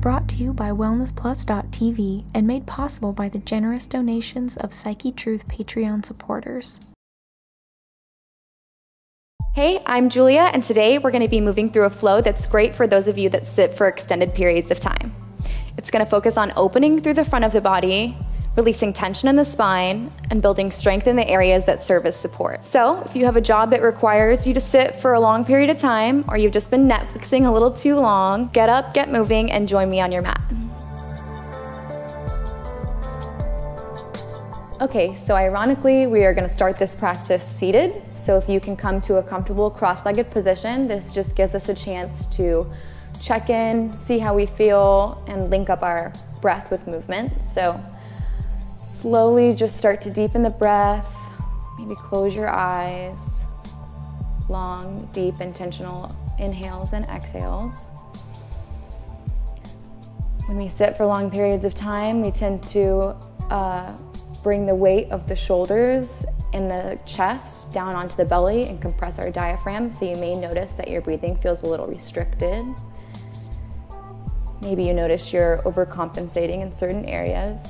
Brought to you by wellnessplus.tv and made possible by the generous donations of Psychetruth Patreon supporters. Hey, I'm Julia, and today we're going to be moving through a flow that's great for those of you that sit for extended periods of time. It's going to focus on opening through the front of the body, releasing tension in the spine, and building strength in the areas that serve as support. So, if you have a job that requires you to sit for a long period of time, or you've just been Netflixing a little too long, get up, get moving, and join me on your mat. Okay, so ironically, we are going to start this practice seated. So if you can come to a comfortable cross-legged position, this just gives us a chance to check in, see how we feel, and link up our breath with movement. So slowly just start to deepen the breath, maybe close your eyes. Long, deep, intentional inhales and exhales. When we sit for long periods of time, we tend to bring the weight of the shoulders and the chest down onto the belly and compress our diaphragm, so you may notice that your breathing feels a little restricted. Maybe you notice you're overcompensating in certain areas.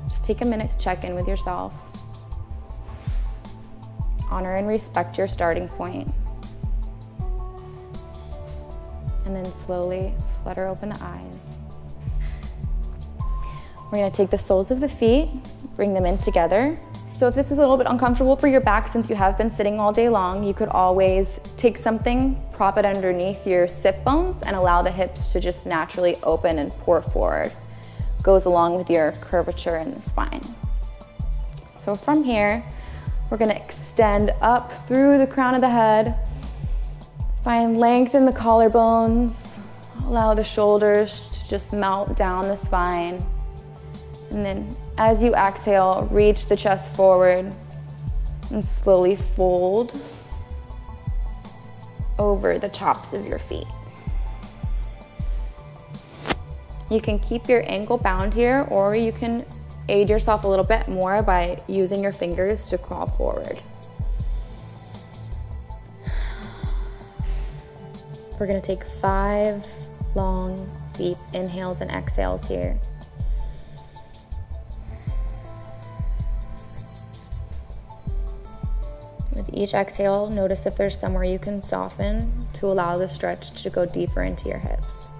Just take a minute to check in with yourself. Honor and respect your starting point. And then slowly flutter open the eyes. We're going to take the soles of the feet, bring them in together. So if this is a little bit uncomfortable for your back since you have been sitting all day long, you could always take something, prop it underneath your sit bones, and allow the hips to just naturally open and pour forward. Goes along with your curvature in the spine. So from here, we're going to extend up through the crown of the head. Find length in the collarbones. Allow the shoulders to just melt down the spine. And then as you exhale, reach the chest forward and slowly fold over the tops of your feet. You can keep your ankle bound here, or you can aid yourself a little bit more by using your fingers to crawl forward. We're going to take 5 long, deep inhales and exhales here. With each exhale, notice if there's somewhere you can soften to allow the stretch to go deeper into your hips.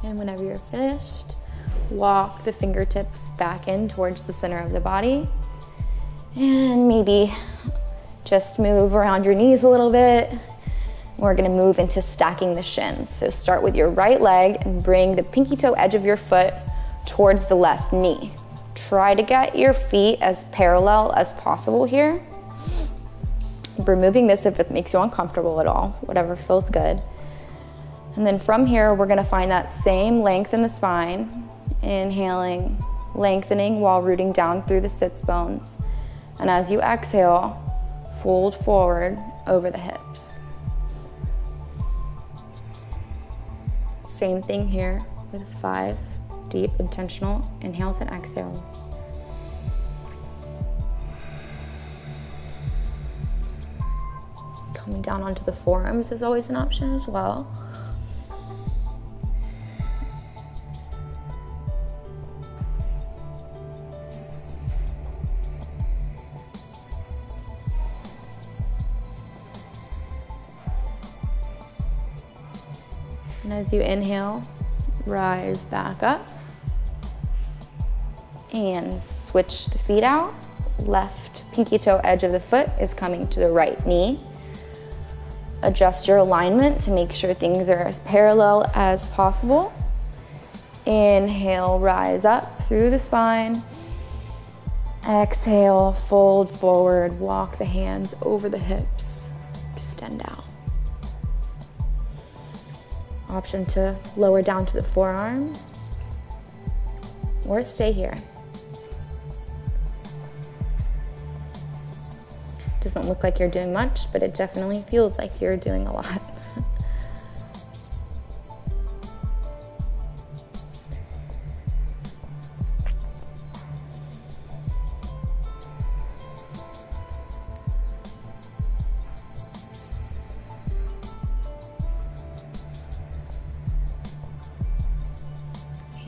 And whenever you're finished, walk the fingertips back in towards the center of the body. And maybe just move around your knees a little bit. We're gonna move into stacking the shins. So start with your right leg and bring the pinky toe edge of your foot towards the left knee. Try to get your feet as parallel as possible here. Removing this if it makes you uncomfortable at all, whatever feels good. And then from here, we're gonna find that same length in the spine. Inhaling, lengthening while rooting down through the sits bones. And as you exhale, fold forward over the hips. Same thing here with 5 deep, intentional inhales and exhales. Coming down onto the forearms is always an option as well. And as you inhale, rise back up and switch the feet out. Left pinky toe edge of the foot is coming to the right knee. Adjust your alignment to make sure things are as parallel as possible. Inhale, rise up through the spine. Exhale, fold forward, walk the hands over the hips, extend out. Option to lower down to the forearms or stay here. Doesn't look like you're doing much, but it definitely feels like you're doing a lot.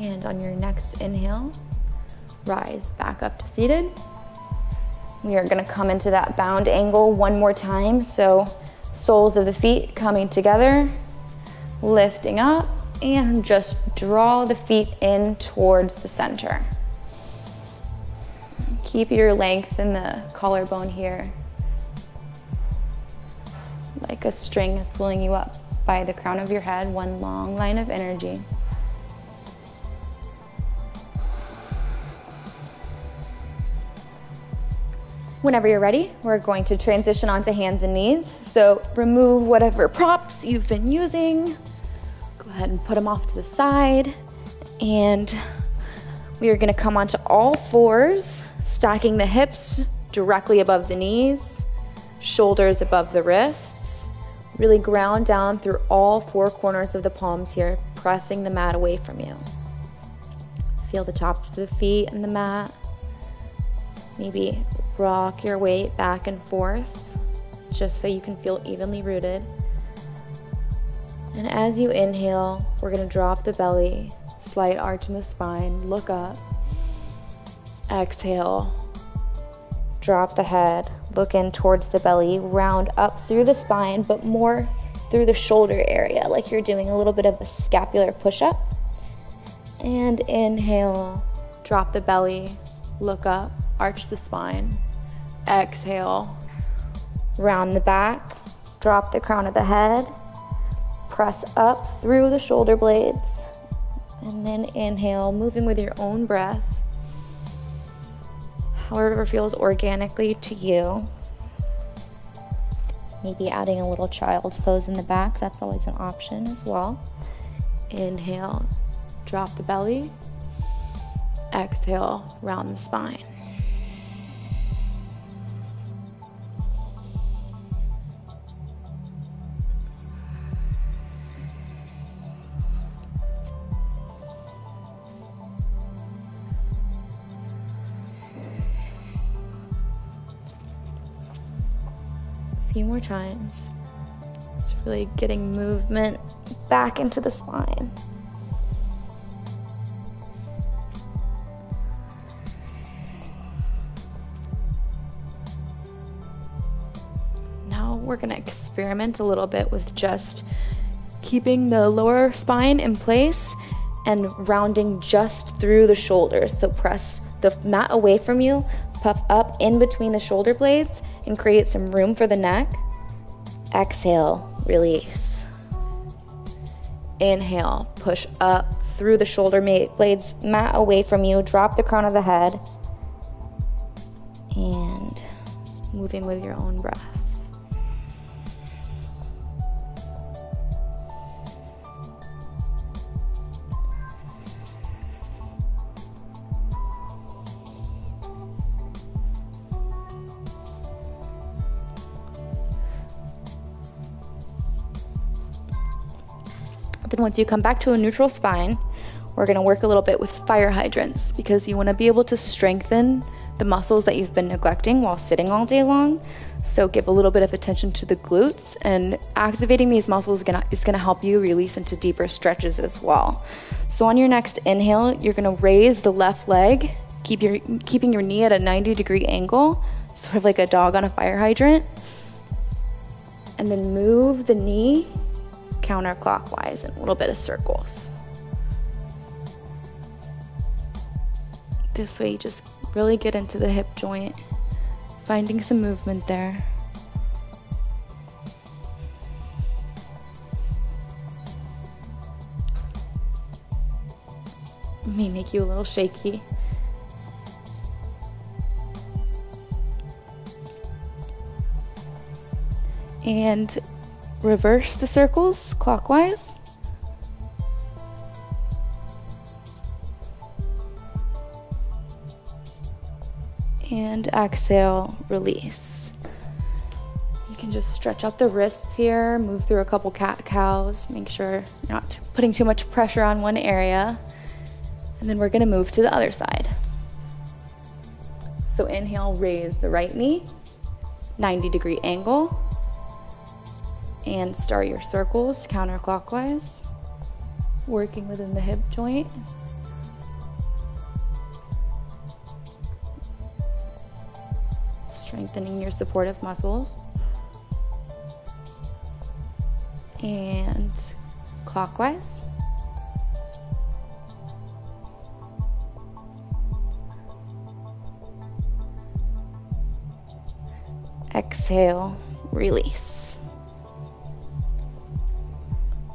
And on your next inhale, rise back up to seated. We are gonna come into that bound angle one more time. So soles of the feet coming together, lifting up, and just draw the feet in towards the center. Keep your length in the collarbone here, like a string is pulling you up by the crown of your head, one long line of energy. Whenever you're ready, we're going to transition onto hands and knees. So remove whatever props you've been using. Go ahead and put them off to the side. And we are gonna come onto all fours, stacking the hips directly above the knees, shoulders above the wrists. Really ground down through all four corners of the palms here, pressing the mat away from you. Feel the tops of the feet in the mat. Maybe rock your weight back and forth, just so you can feel evenly rooted. And as you inhale, we're gonna drop the belly, slight arch in the spine, look up. Exhale, drop the head, look in towards the belly, round up through the spine, but more through the shoulder area, like you're doing a little bit of a scapular push-up. And inhale, drop the belly, look up, arch the spine. Exhale, round the back, drop the crown of the head, press up through the shoulder blades, and then inhale, moving with your own breath, however feels organically to you. Maybe adding a little child's pose in the back, that's always an option as well. Inhale, drop the belly. Exhale, round the spine. A few more times. Just really getting movement back into the spine. Now we're gonna experiment a little bit with just keeping the lower spine in place and rounding just through the shoulders. So press the mat away from you, puff up in between the shoulder blades and create some room for the neck. Exhale, release. Inhale, push up through the shoulder blades, mat away from you, drop the crown of the head, and moving with your own breath. Then once you come back to a neutral spine, we're gonna work a little bit with fire hydrants because you wanna be able to strengthen the muscles that you've been neglecting while sitting all day long. So give a little bit of attention to the glutes, and activating these muscles is gonna help you release into deeper stretches as well. So on your next inhale, you're gonna raise the left leg, keeping your knee at a 90-degree angle, sort of like a dog on a fire hydrant. And then move the knee counterclockwise in a little bit of circles. This way you just really get into the hip joint, finding some movement there. It may make you a little shaky. And reverse the circles clockwise. And exhale, release. You can just stretch out the wrists here, move through a couple cat-cows, make sure you're not putting too much pressure on one area. And then we're gonna move to the other side. So inhale, raise the right knee, 90-degree angle. And start your circles counterclockwise, working within the hip joint. strengthening your supportive muscles. And clockwise. Exhale, release.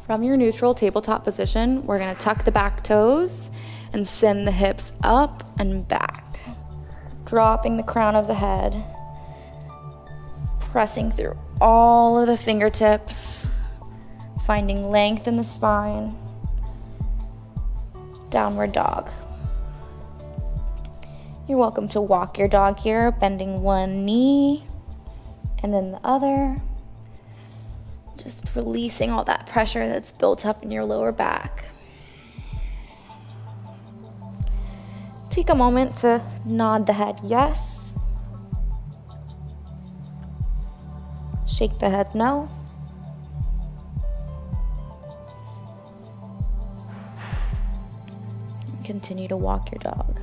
From your neutral tabletop position, we're gonna tuck the back toes and send the hips up and back, dropping the crown of the head, pressing through all of the fingertips, finding length in the spine. Downward dog. You're welcome to walk your dog here, bending one knee and then the other. Just releasing all that pressure that's built up in your lower back. Take a moment to nod the head yes. Shake the head no. And continue to walk your dog.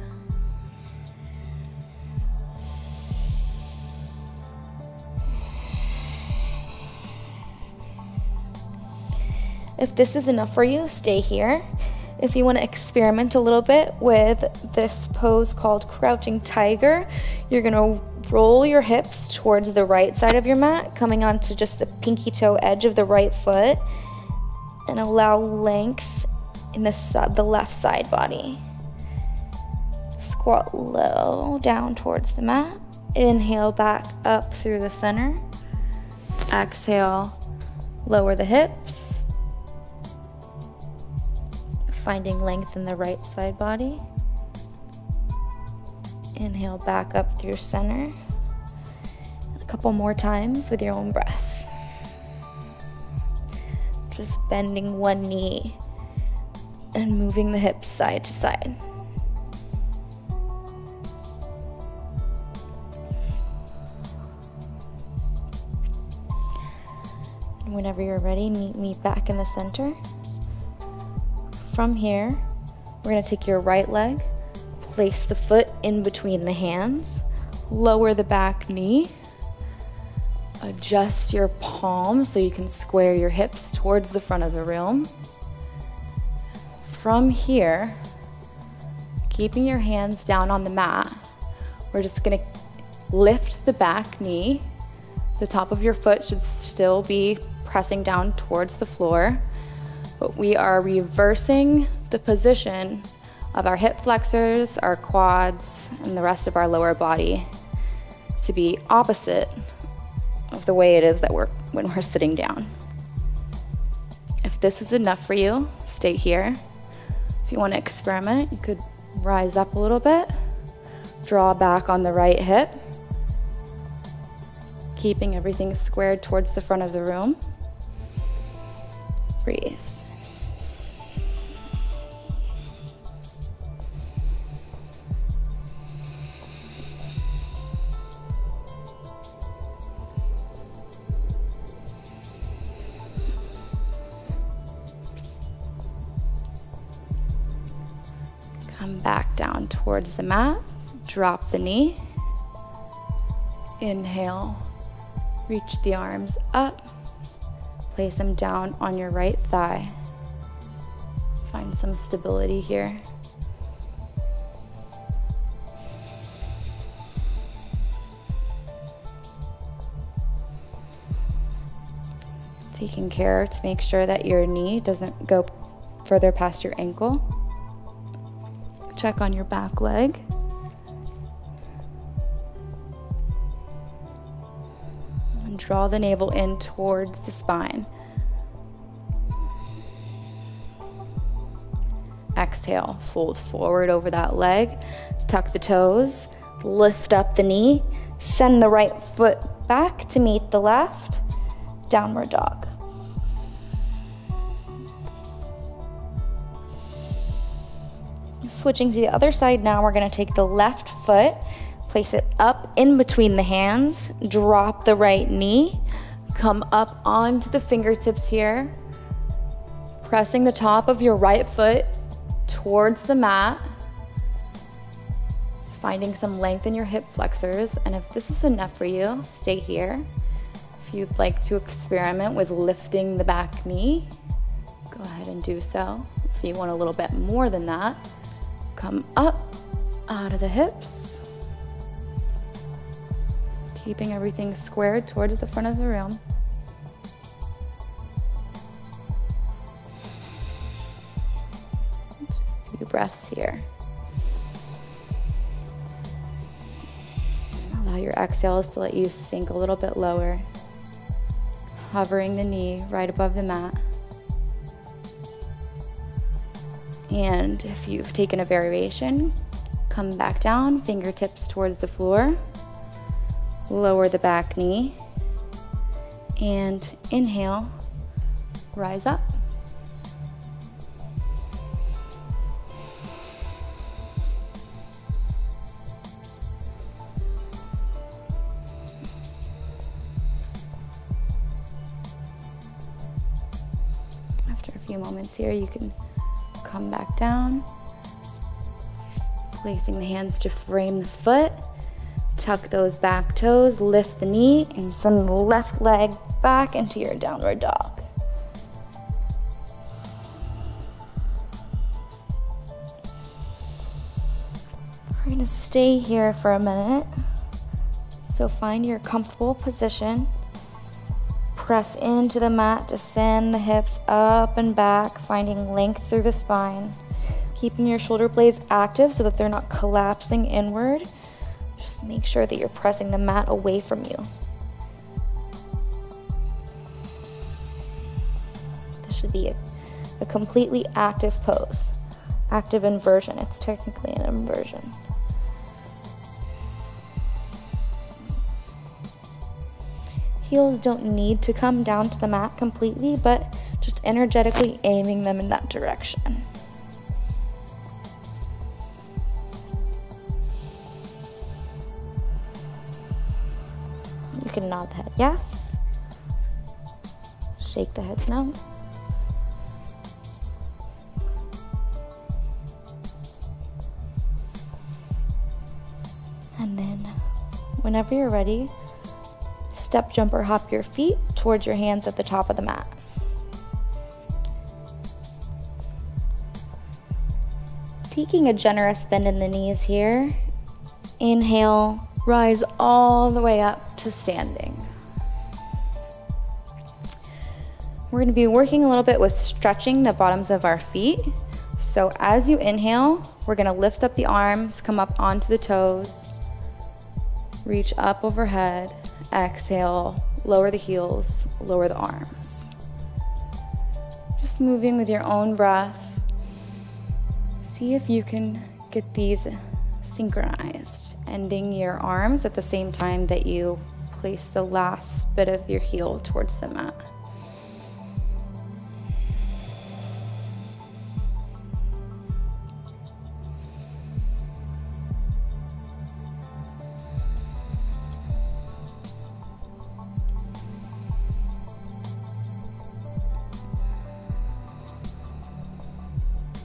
If this is enough for you, stay here. If you want to experiment a little bit with this pose called Crouching Tiger, you're going to roll your hips towards the right side of your mat, coming onto just the pinky toe edge of the right foot, and allow length in the left side body. Squat low down towards the mat. Inhale back up through the center. Exhale, lower the hips. Finding length in the right side body. Inhale back up through center. A couple more times with your own breath. Just bending one knee and moving the hips side to side. And whenever you're ready, meet me back in the center. From here, we're going to take your right leg, place the foot in between the hands, lower the back knee, adjust your palm so you can square your hips towards the front of the room. From here, keeping your hands down on the mat, we're just going to lift the back knee. The top of your foot should still be pressing down towards the floor. But we are reversing the position of our hip flexors, our quads, and the rest of our lower body to be opposite of the way it is that when we're sitting down. If this is enough for you, stay here. If you want to experiment, you could rise up a little bit, draw back on the right hip, keeping everything squared towards the front of the room. Breathe. Come back down towards the mat, drop the knee, inhale, reach the arms up, place them down on your right thigh. Find some stability here. Taking care to make sure that your knee doesn't go further past your ankle. Check on your back leg. And draw the navel in towards the spine. Exhale, fold forward over that leg. Tuck the toes, lift up the knee, send the right foot back to meet the left. Downward dog. Switching to the other side now, we're going to take the left foot, place it up in between the hands, drop the right knee, come up onto the fingertips here, pressing the top of your right foot towards the mat. finding some length in your hip flexors. And if this is enough for you, stay here. If you'd like to experiment with lifting the back knee, go ahead and do so. If you want a little bit more than that, come up out of the hips, keeping everything squared towards the front of the room. A few breaths here. Allow your exhales to let you sink a little bit lower, hovering the knee right above the mat. And if you've taken a variation, come back down, fingertips towards the floor, lower the back knee, and inhale, rise up. After a few moments here, you can come back down, placing the hands to frame the foot. Tuck those back toes, lift the knee, and send the left leg back into your downward dog. We're going to stay here for a minute. So find your comfortable position. Press into the mat to send the hips up and back, finding length through the spine. Keeping your shoulder blades active so that they're not collapsing inward. Just make sure that you're pressing the mat away from you. This should be a completely active pose. Active inversion. It's technically an inversion. Heels don't need to come down to the mat completely, but just energetically aiming them in that direction. You can nod the head yes, shake the head no. And then whenever you're ready, step, jump, or hop your feet towards your hands at the top of the mat. Taking a generous bend in the knees here. Inhale, rise all the way up to standing. We're going to be working a little bit with stretching the bottoms of our feet. So as you inhale, we're going to lift up the arms, come up onto the toes, reach up overhead. Exhale, lower the heels, lower the arms. Just moving with your own breath. See if you can get these synchronized, ending your arms at the same time that you place the last bit of your heel towards the mat.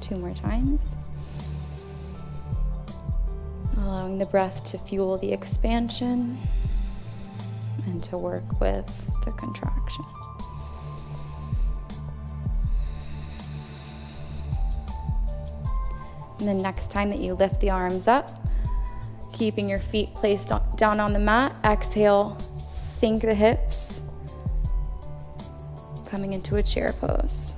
Two more times. Allowing the breath to fuel the expansion and to work with the contraction. And then next time that you lift the arms up, keeping your feet placed down on the mat, exhale, sink the hips, coming into a chair pose.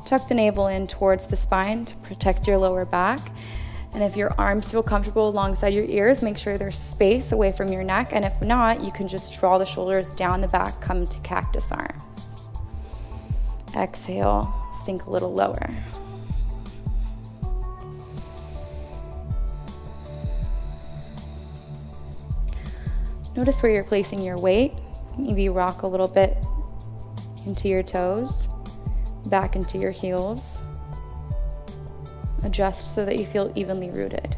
Tuck the navel in towards the spine to protect your lower back. And if your arms feel comfortable alongside your ears, make sure there's space away from your neck. And if not, you can just draw the shoulders down the back, come to cactus arms. Exhale, sink a little lower. Notice where you're placing your weight. Maybe rock a little bit into your toes, back into your heels. Adjust so that you feel evenly rooted.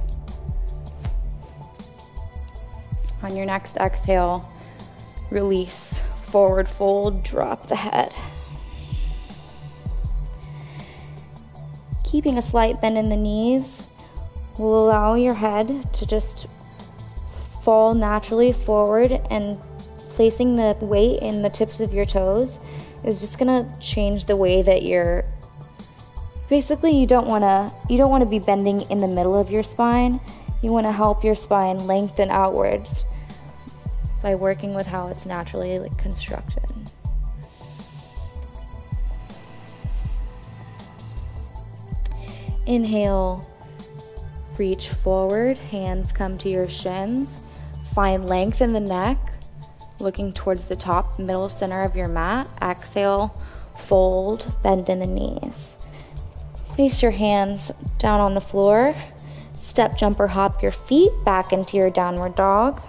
On your next exhale, release, forward fold, drop the head. Keeping a slight bend in the knees, will allow your head to just fall naturally forward, and placing the weight in the tips of your toes is just gonna change the way that you're, basically you don't wanna be bending in the middle of your spine. You wanna help your spine lengthen outwards by working with how it's naturally like constructed. Inhale, reach forward, hands come to your shins. Find length in the neck, looking towards the top, middle center of your mat. Exhale, fold, bend in the knees. Place your hands down on the floor. Step, jump, or hop your feet back into your downward dog.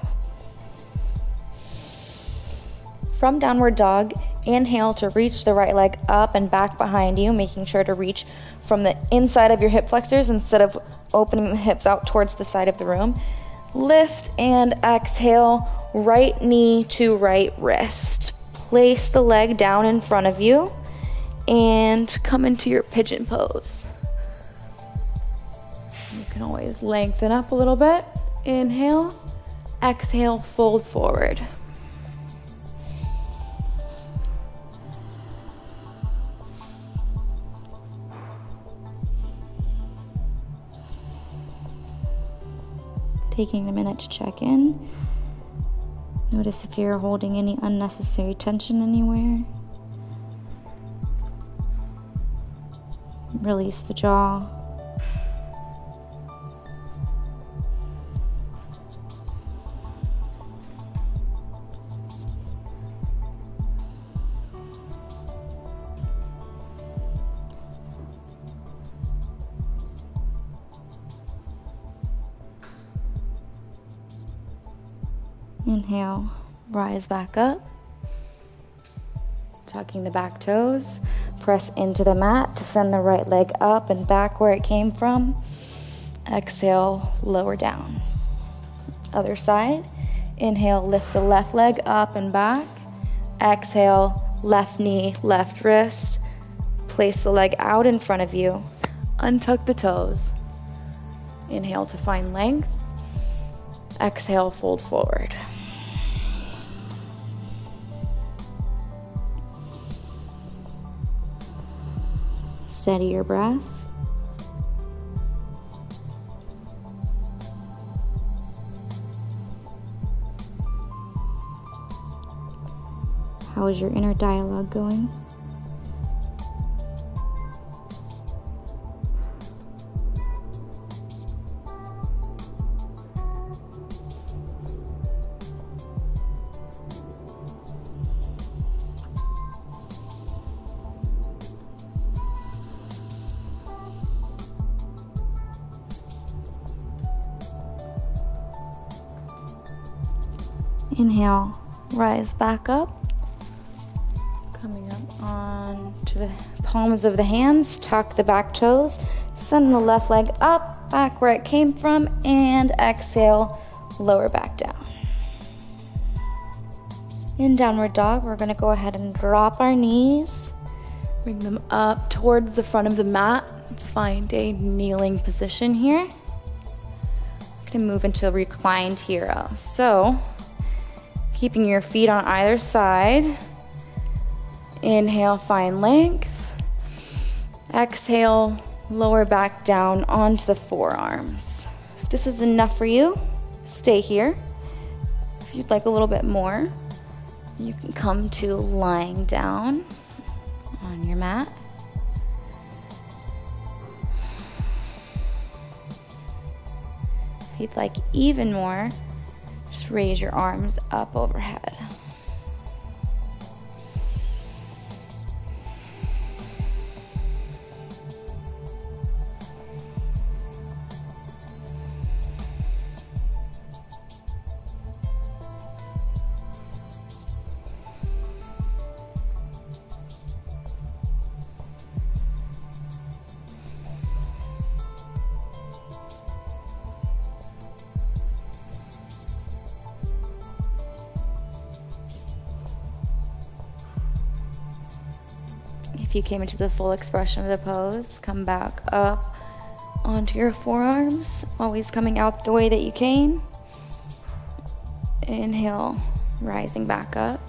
From downward dog, inhale to reach the right leg up and back behind you, making sure to reach from the inside of your hip flexors instead of opening the hips out towards the side of the room. Lift and exhale, right knee to right wrist. Place the leg down in front of you and come into your pigeon pose. You can always lengthen up a little bit. Inhale, exhale, fold forward. Taking a minute to check in. Notice if you're holding any unnecessary tension anywhere. Release the jaw. Inhale, rise back up. Tucking the back toes, press into the mat to send the right leg up and back where it came from. Exhale, lower down. Other side. Inhale, lift the left leg up and back. Exhale, left knee, left wrist. Place the leg out in front of you. Untuck the toes. Inhale to find length. Exhale, fold forward. Steady your breath. How is your inner dialogue going? Inhale, rise back up. Coming up on to the palms of the hands, tuck the back toes, send the left leg up, back where it came from, and exhale, lower back down. In downward dog, we're gonna go ahead and drop our knees, bring them up towards the front of the mat, find a kneeling position here. We're gonna move into a reclined hero. So, keeping your feet on either side. Inhale, find length. Exhale, lower back down onto the forearms. If this is enough for you, stay here. If you'd like a little bit more, you can come to lying down on your mat. If you'd like even more, just raise your arms up overhead. If you came into the full expression of the pose, come back up onto your forearms, always coming out the way that you came. Inhale, rising back up.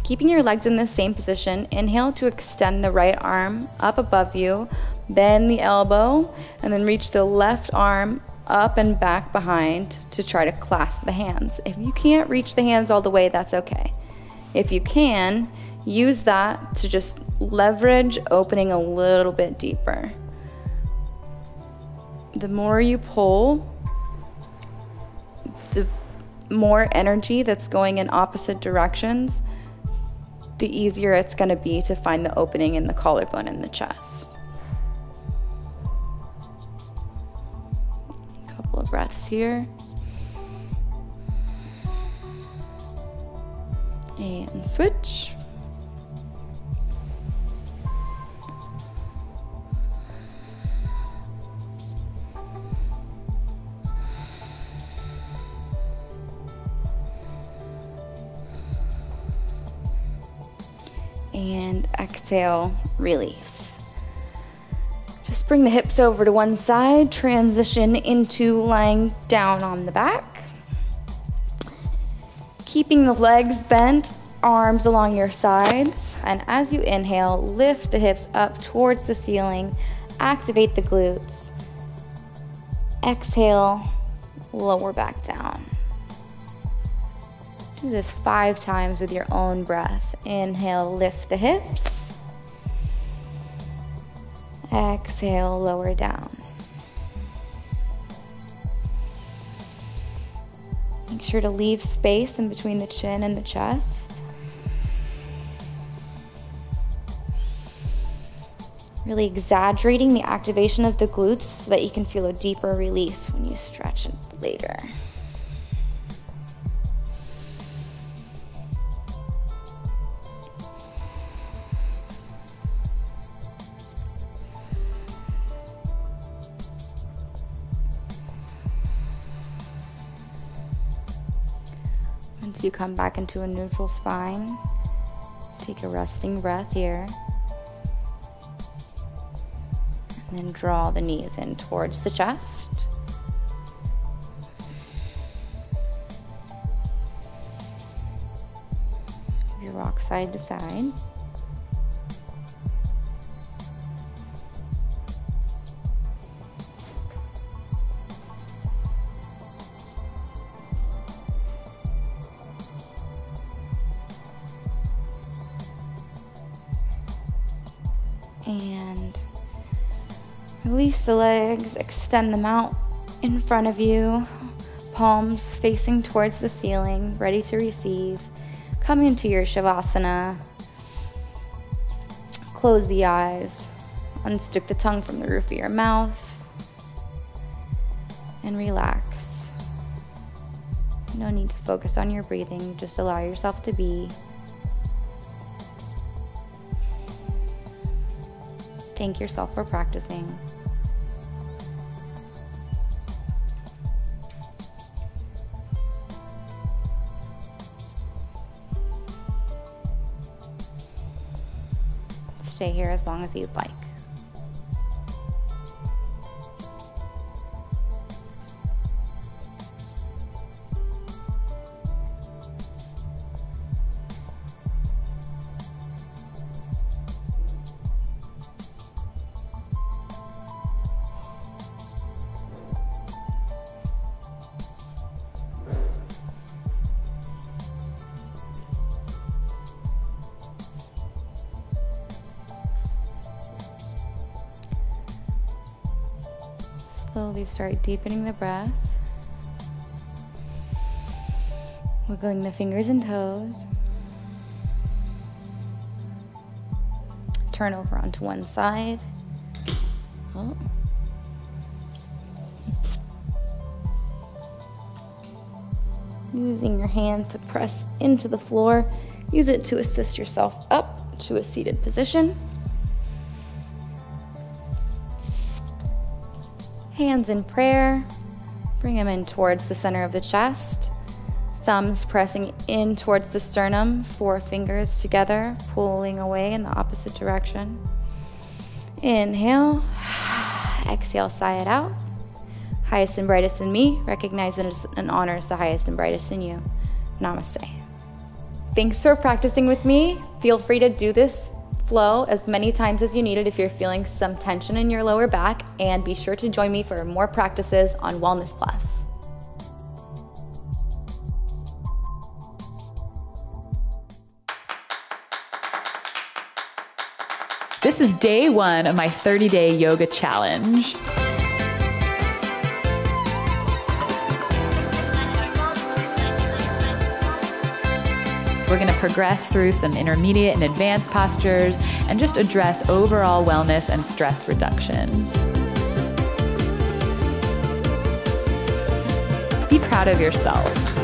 Keeping your legs in the same position, inhale to extend the right arm up above you, bend the elbow, and then reach the left arm up and back behind to try to clasp the hands. If you can't reach the hands all the way, that's okay. If you can, use that to just leverage opening a little bit deeper. The more you pull, the more energy that's going in opposite directions, the easier it's going to be to find the opening in the collarbone and the chest. A couple of breaths here. And switch. And exhale, release. Just bring the hips over to one side, transition into lying down on the back. Keeping the legs bent, arms along your sides. And as you inhale, lift the hips up towards the ceiling, activate the glutes. Exhale, lower back down. Do this 5 times with your own breath. Inhale, lift the hips. Exhale, lower down. Make sure to leave space in between the chin and the chest. Really exaggerating the activation of the glutes so that you can feel a deeper release when you stretch it later. Once you come back into a neutral spine, take a resting breath here. And then draw the knees in towards the chest. You rock side to side. And release the legs, extend them out in front of you, palms facing towards the ceiling, ready to receive. Come into your Shavasana. Close the eyes, unstick the tongue from the roof of your mouth, and relax. No need to focus on your breathing, just allow yourself to be. Thank yourself for practicing. Stay here as long as you'd like. Slowly start deepening the breath, wiggling the fingers and toes. Turn over onto one side. Oh. Using your hands to press into the floor, use it to assist yourself up to a seated position. Hands in prayer, bring them in towards the center of the chest. Thumbs pressing in towards the sternum, 4 fingers together, pulling away in the opposite direction. Inhale. Exhale, sigh it out. Highest and brightest in me, recognizes and honors the highest and brightest in you. Namaste. Thanks for practicing with me. Feel free to do this flow as many times as you need it if you're feeling some tension in your lower back, and be sure to join me for more practices on Wellness Plus. This is day 1 of my 30-day yoga challenge. We're going to progress through some intermediate and advanced postures and just address overall wellness and stress reduction. Be proud of yourself.